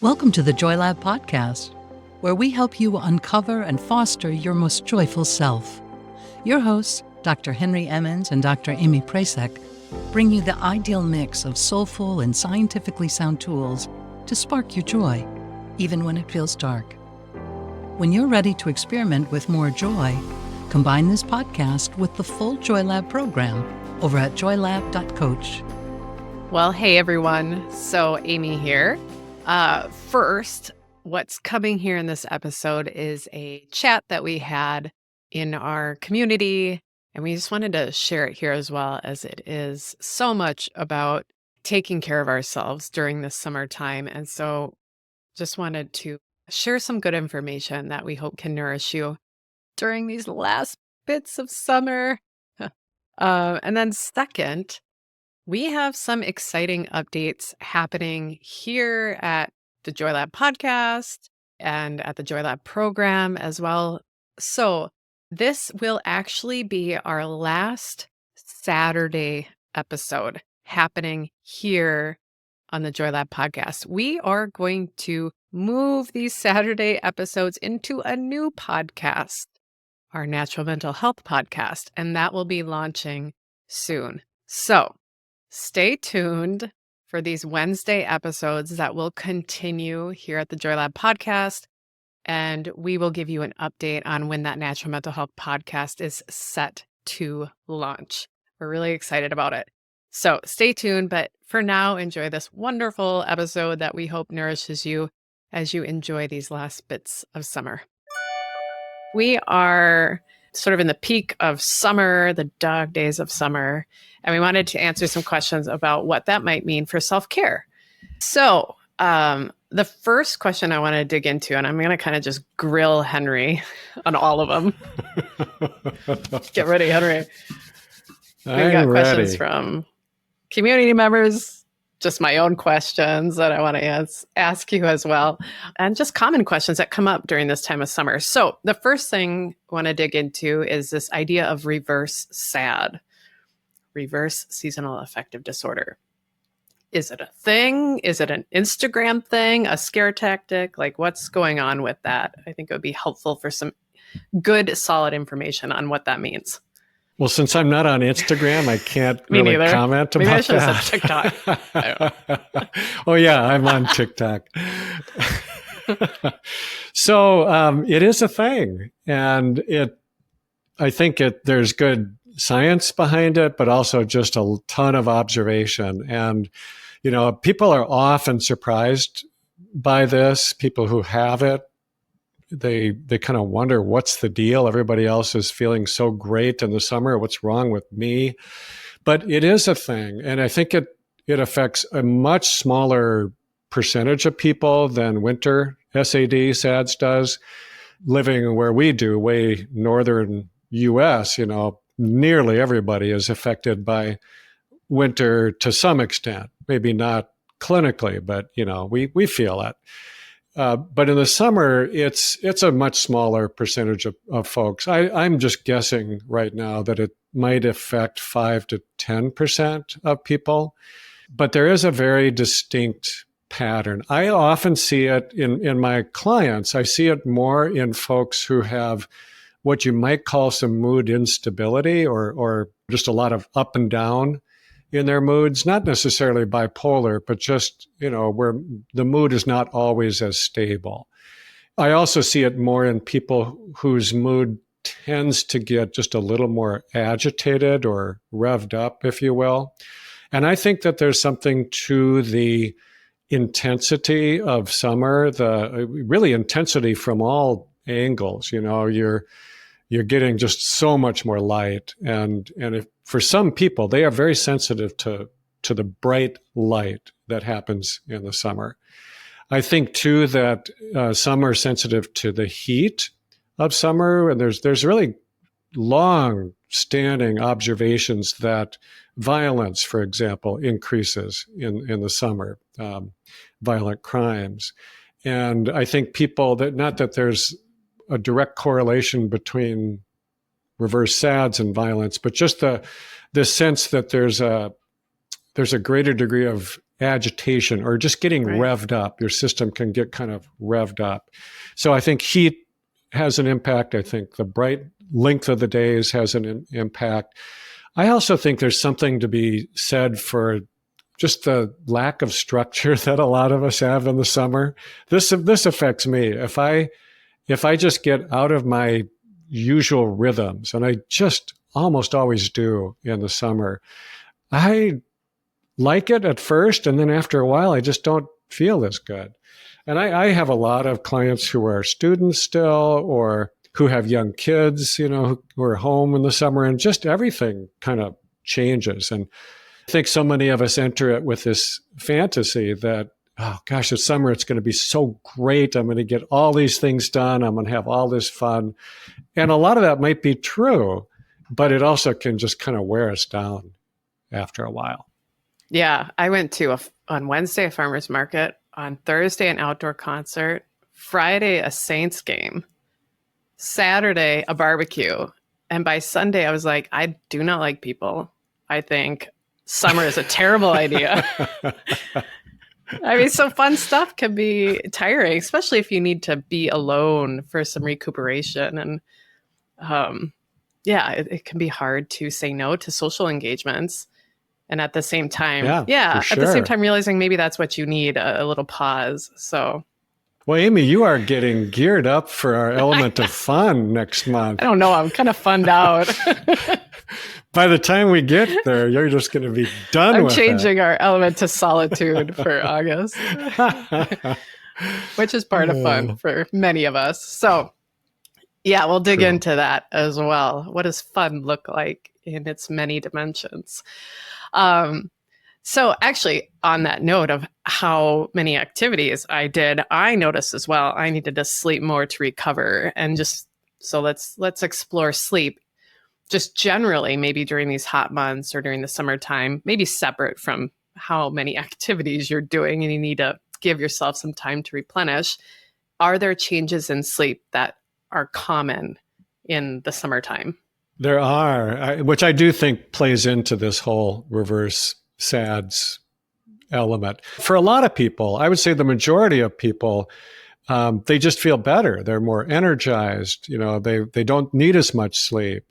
Welcome to the Joy Lab podcast, where we help you uncover and foster your most joyful self. Your hosts, Dr. Henry Emmons and Dr. Amy Prasek, bring you the ideal mix of soulful and scientifically sound tools to spark your joy, even when it feels dark. When you're ready to experiment with more joy, combine this podcast with the full Joy Lab program over at joylab.coach. Well, hey everyone. So Amy here. First, what's coming here in this episode is a chat that we had in our community, and we just wanted to share it here as well, as it is so much about taking care of ourselves during this summertime. And so just wanted to share some good information that we hope can nourish you during these last bits of summer. And then second, we have some exciting updates happening here at the Joy Lab podcast and at the Joy Lab program as well. So this will actually be our last Saturday episode happening here on the Joy Lab podcast. We are going to move these Saturday episodes into a new podcast, our Natural Mental Health podcast, and that will be launching soon. So stay tuned for these Wednesday episodes that will continue here at the Joy Lab podcast, and we will give you an update on when that Natural Mental Health podcast is set to launch. We're really excited about it. So stay tuned, but for now, enjoy this wonderful episode that we hope nourishes you as you enjoy these last bits of summer. We are sort of in the peak of summer, the dog days of summer, and we wanted to answer some questions about what that might mean for self-care. So the first question I want to dig into, and I'm going to kind of just grill Henry on all of them. Get ready, Henry. We've got questions from community members, just my own questions that I want to ask you as well, and just common questions that come up during this time of summer. So the first thing I want to dig into is this idea of reverse SAD, reverse seasonal affective disorder. Is it a thing? Is it an Instagram thing, a scare tactic? Like, what's going on with that? I think it would be helpful for some good, solid information on what that means. Well, since I'm not on Instagram, I can't really comment about Maybe I should that. have said TikTok. Oh, yeah, I'm on TikTok. So it is a thing. And I think there's good science behind it, but also just a ton of observation. And, people are often surprised by this, people who have it. They kind of wonder, what's the deal? Everybody else is feeling so great in the summer. What's wrong with me? But it is a thing. And I think it affects a much smaller percentage of people than winter SADS does. Living where we do, way northern US, nearly everybody is affected by winter to some extent. Maybe not clinically, but, we feel it. But in the summer, it's a much smaller percentage of folks. I'm just guessing right now that it might affect 5 to 10% of people. But there is a very distinct pattern. I often see it in my clients. I see it more in folks who have what you might call some mood instability or just a lot of up and down in their moods, not necessarily bipolar, but just, where the mood is not always as stable. I also see it more in people whose mood tends to get just a little more agitated or revved up, if you will. And I think that there's something to the intensity of summer, the really intensity from all angles. You're getting just so much more light. And if, for some people, they are very sensitive to the bright light that happens in the summer. I think, too, that some are sensitive to the heat of summer. And there's really long-standing observations that violence, for example, increases in the summer, violent crimes. And I think people not that there's a direct correlation between reverse SADS and violence, but just the sense that there's a greater degree of agitation or just getting Right. revved up. Your system can get kind of revved up. So I think heat has an impact. I think the bright length of the days has an impact. I also think there's something to be said for just the lack of structure that a lot of us have in the summer. This affects me. If I just get out of my usual rhythms, and I just almost always do in the summer, I like it at first, and then after a while, I just don't feel as good. And I have a lot of clients who are students still, or who have young kids, who are home in the summer, and just everything kind of changes. And I think so many of us enter it with this fantasy that, oh gosh, this summer it's going to be so great. I'm going to get all these things done. I'm going to have all this fun. And a lot of that might be true, but it also can just kind of wear us down after a while. Yeah, I went to on Wednesday a farmer's market, on Thursday an outdoor concert, Friday a Saints game, Saturday a barbecue, and by Sunday I was like, I do not like people. I think summer is a terrible idea. I mean, so fun stuff can be tiring, especially if you need to be alone for some recuperation. And it can be hard to say no to social engagements. And at the same time, at the same time, realizing maybe that's what you need, a little pause. So, well, Amy, you are getting geared up for our element of fun next month. I don't know. I'm kind of funned out. By the time we get there, you're just going to be done with it. I'm changing our element to solitude for August, which is part of fun for many of us. So, yeah, we'll dig into that as well. What does fun look like in its many dimensions? So actually, on that note of how many activities I did, I noticed as well, I needed to sleep more to recover. And so let's explore sleep just generally, maybe during these hot months or during the summertime, maybe separate from how many activities you're doing and you need to give yourself some time to replenish. Are there changes in sleep that are common in the summertime? There are, which I do think plays into this whole reverse SADS element. For a lot of people, I would say the majority of people, they just feel better. They're more energized. They don't need as much sleep.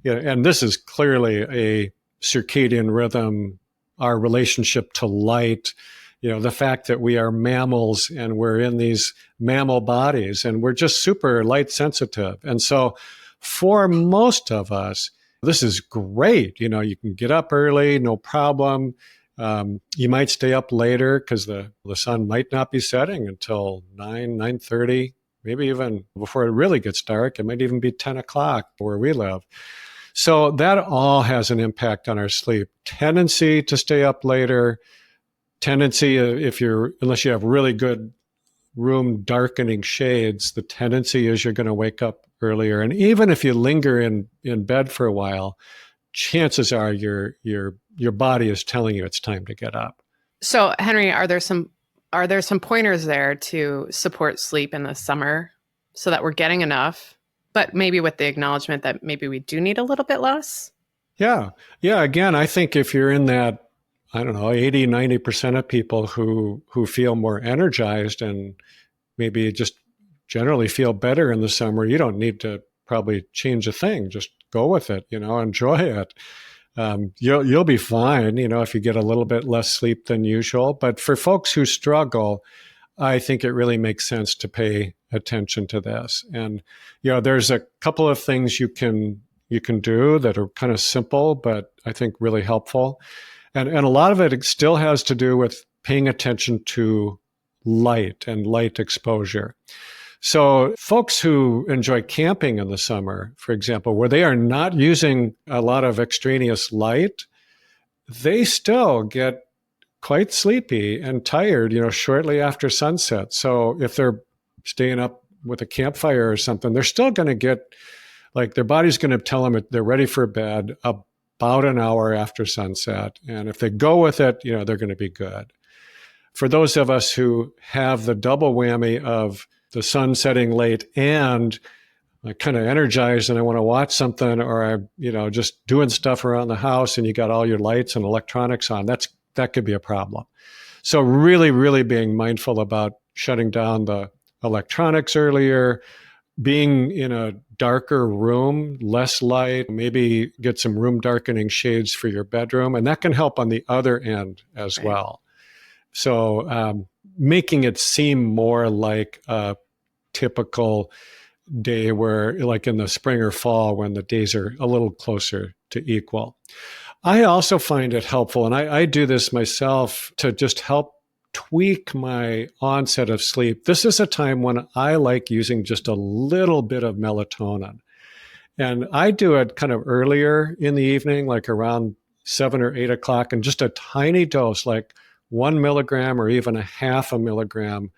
And this is clearly a circadian rhythm, our relationship to light, the fact that we are mammals and we're in these mammal bodies and we're just super light sensitive. And so for most of us, this is great. You can get up early, no problem. You might stay up later because the sun might not be setting until 9:30, maybe even before it really gets dark. It might even be 10 o'clock where we live. So that all has an impact on our sleep. Tendency to stay up later, unless you have really good room darkening shades, the tendency is you're going to wake up earlier. And even if you linger in bed for a while, chances are your body is telling you it's time to get up. So, Henry, are there some pointers there to support sleep in the summer so that we're getting enough, but maybe with the acknowledgement that maybe we do need a little bit less? Yeah. Again, I think if you're in that, 80, 90% of people who feel more energized and maybe just generally feel better in the summer, you don't need to probably change a thing. Just go with it, enjoy it. You'll be fine, if you get a little bit less sleep than usual. But for folks who struggle, I think it really makes sense to pay attention to this. And, there's a couple of things you can do that are kind of simple, but I think really helpful. And a lot of it still has to do with paying attention to light and light exposure. So folks who enjoy camping in the summer, for example, where they are not using a lot of extraneous light, they still get quite sleepy and tired, shortly after sunset. So if they're staying up with a campfire or something, they're still going to get, their body's going to tell them they're ready for bed about an hour after sunset. And if they go with it, they're going to be good. For those of us who have the double whammy of the sun setting late and I kind of energized and I want to watch something, or I, just doing stuff around the house and you got all your lights and electronics on, that could be a problem. So really, really being mindful about shutting down the electronics earlier, being in a darker room, less light, maybe get some room darkening shades for your bedroom. And that can help on the other end as well. So making it seem more like a typical day where, like in the spring or fall, when the days are a little closer to equal. I also find it helpful, and I do this myself, to just help tweak my onset of sleep. This is a time when I like using just a little bit of melatonin. And I do it kind of earlier in the evening, like around 7 or 8 o'clock, and just a tiny dose, like 1 milligram or even a half a milligram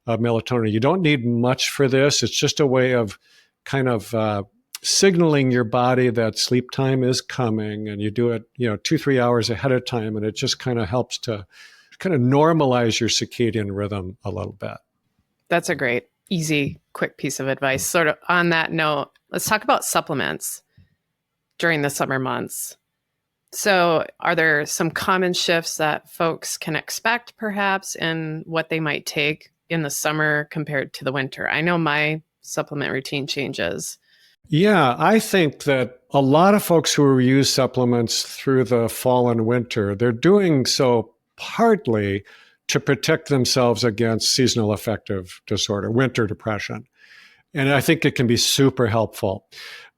of melatonin. You don't need much for this. It's just a way of kind of signaling your body that sleep time is coming, and you do it, 2-3 hours ahead of time. And it just kind of helps to kind of normalize your circadian rhythm a little bit. That's a great, easy, quick piece of advice. Sort of on that note, let's talk about supplements during the summer months. So are there some common shifts that folks can expect perhaps in what they might take in the summer compared to the winter? I know my supplement routine changes. Yeah, I think that a lot of folks who use supplements through the fall and winter, they're doing so partly to protect themselves against seasonal affective disorder, winter depression. And I think it can be super helpful.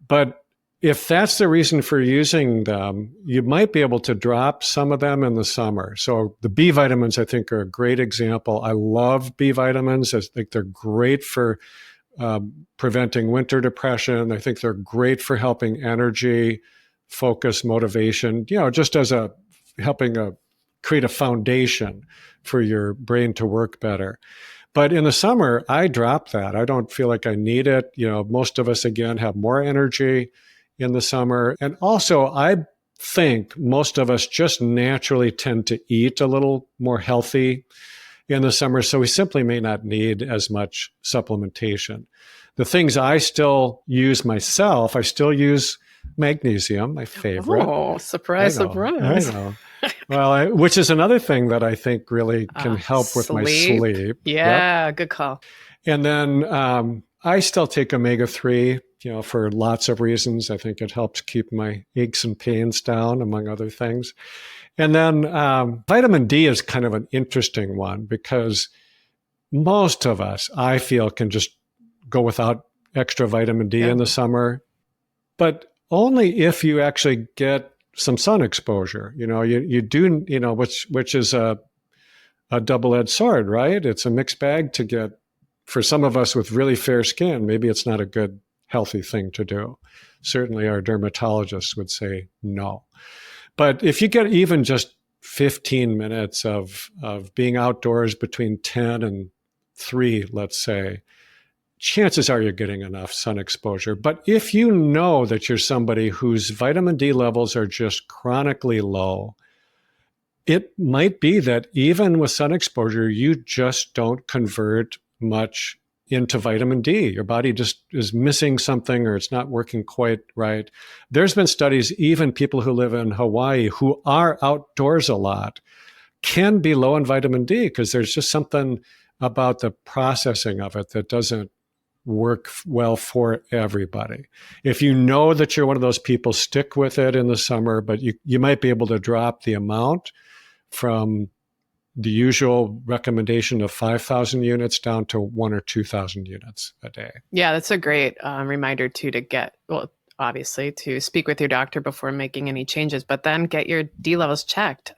But if that's the reason for using them, you might be able to drop some of them in the summer. So the B vitamins, I think, are a great example. I love B vitamins. I think they're great for preventing winter depression. I think they're great for helping energy, focus, motivation, just as helping create a foundation for your brain to work better. But in the summer, I drop that. I don't feel like I need it. Most of us, again, have more energy in the summer. And also, I think most of us just naturally tend to eat a little more healthy in the summer. So we simply may not need as much supplementation. The things I still use myself, I still use magnesium, my favorite. Oh, surprise, surprise. I know. Well, which is another thing that I think really can help with my sleep. Yeah, Yep. Good call. And then I still take omega-3, for lots of reasons. I think it helps keep my aches and pains down, among other things. And then vitamin D is kind of an interesting one because most of us, I feel, can just go without extra vitamin D in the summer, but only if you actually get some sun exposure. You do, which is a double-edged sword, right? It's a mixed bag to get. For some of us with really fair skin, maybe it's not a good, healthy thing to do. Certainly our dermatologists would say no. But if you get even just 15 minutes of being outdoors between 10 and 3, let's say, chances are you're getting enough sun exposure. But if you know that you're somebody whose vitamin D levels are just chronically low, it might be that even with sun exposure, you just don't convert much into vitamin D. Your body just is missing something, or it's not working quite right. There's been studies, even people who live in Hawaii who are outdoors a lot can be low in vitamin D because there's just something about the processing of it that doesn't work well for everybody. If you know that you're one of those people, stick with it in the summer, but you might be able to drop the amount from the usual recommendation of 5,000 units down to 1,000 or 2,000 units a day. Yeah, that's a great reminder too, to get, obviously to speak with your doctor before making any changes, but then get your D levels checked.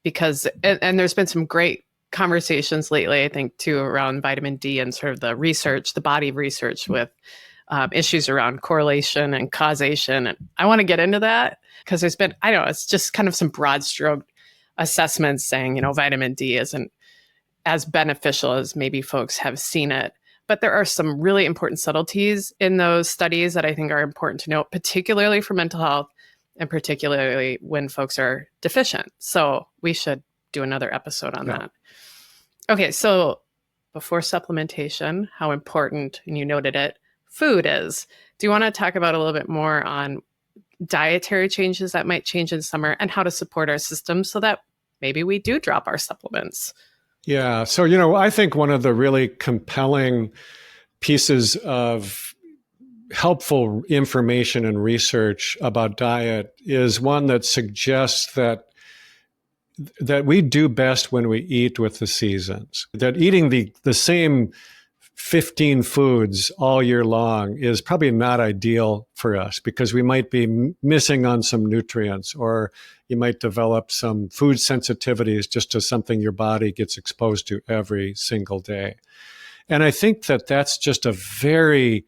Because there's been some great conversations lately, I think, too, around vitamin D and sort of the research, the body research with issues around correlation and causation. And I want to get into that because there's been, I don't know, it's just kind of some broad stroke assessments saying, vitamin D isn't as beneficial as maybe folks have seen it. But there are some really important subtleties in those studies that I think are important to note, particularly for mental health and particularly when folks are deficient. So we should do another episode on that. Okay, so before supplementation, how important, and you noted it, food is. Do you want to talk about a little bit more on dietary changes that might change in summer and how to support our system so that maybe we do drop our supplements. Yeah. So, I think one of the really compelling pieces of helpful information and research about diet is one that suggests that we do best when we eat with the seasons, that eating the same 15 foods all year long is probably not ideal for us because we might be missing on some nutrients, or you might develop some food sensitivities just to something your body gets exposed to every single day. And I think that that's just a very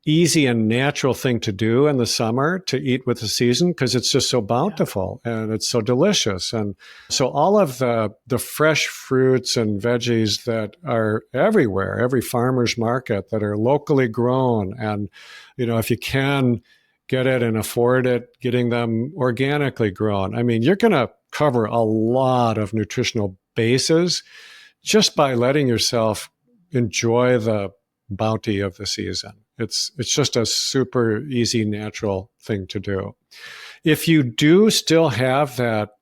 easy and natural thing to do in the summer, to eat with the season, because it's just so bountiful and it's so delicious. And so all of the fresh fruits and veggies that are everywhere, every farmer's market, that are locally grown, and if you can get it and afford it, getting them organically grown, I mean, you're going to cover a lot of nutritional bases just by letting yourself enjoy the bounty of the season. It's just a super easy, natural thing to do. If you do still have that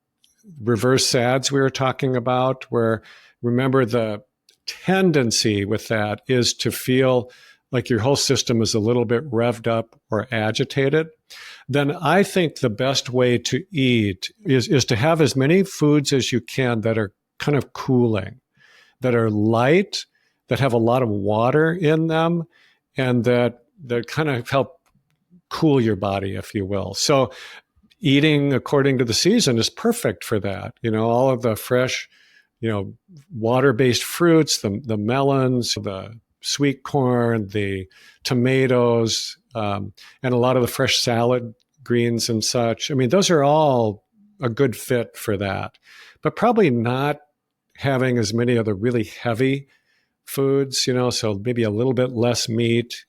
reverse SADS we were talking about, where, remember, the tendency with that is to feel like your whole system is a little bit revved up or agitated, then I think the best way to eat is to have as many foods as you can that are kind of cooling, that are light, that have a lot of water in them, and that kind of help cool your body, if you will. So eating according to the season is perfect for that. All of the fresh, water-based fruits, the melons, the sweet corn, the tomatoes, and a lot of the fresh salad greens and such. I mean, those are all a good fit for that, but probably not having as many of the really heavy foods, so maybe a little bit less meat.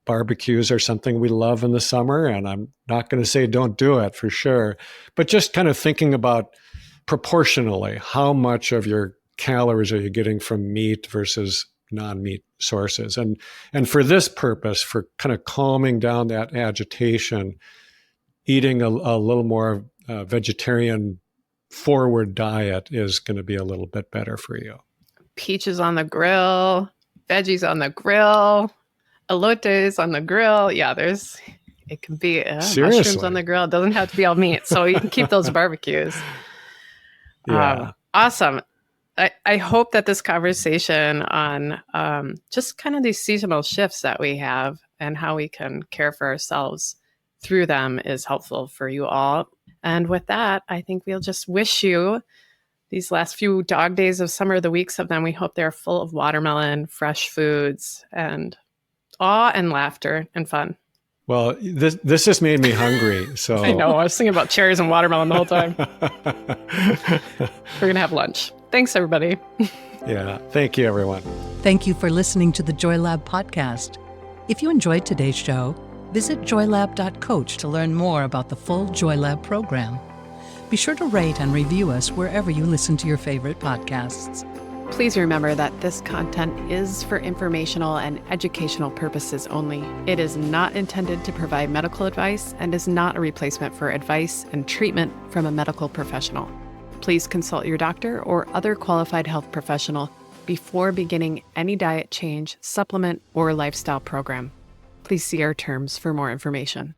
Barbecues are something we love in the summer, and I'm not going to say don't do it for sure, but just kind of thinking about proportionally how much of your calories are you getting from meat versus non-meat sources. And for this purpose, for kind of calming down that agitation, eating a little more vegetarian forward diet is going to be a little bit better for you. Peaches on the grill, veggies on the grill, elotes on the grill. Yeah, it can be mushrooms on the grill. It doesn't have to be all meat. So you can keep those barbecues. Yeah. Awesome. I hope that this conversation on just kind of these seasonal shifts that we have and how we can care for ourselves through them is helpful for you all. And with that, I think we'll just wish you these last few dog days of summer, the weeks of them, we hope they're full of watermelon, fresh foods, and awe and laughter and fun. Well, this just made me hungry. So I know. I was thinking about cherries and watermelon the whole time. We're going to have lunch. Thanks, everybody. Yeah. Thank you, everyone. Thank you for listening to the Joy Lab podcast. If you enjoyed today's show, visit joylab.coach to learn more about the full Joy Lab program. Be sure to rate and review us wherever you listen to your favorite podcasts. Please remember that this content is for informational and educational purposes only. It is not intended to provide medical advice and is not a replacement for advice and treatment from a medical professional. Please consult your doctor or other qualified health professional before beginning any diet change, supplement, or lifestyle program. Please see our terms for more information.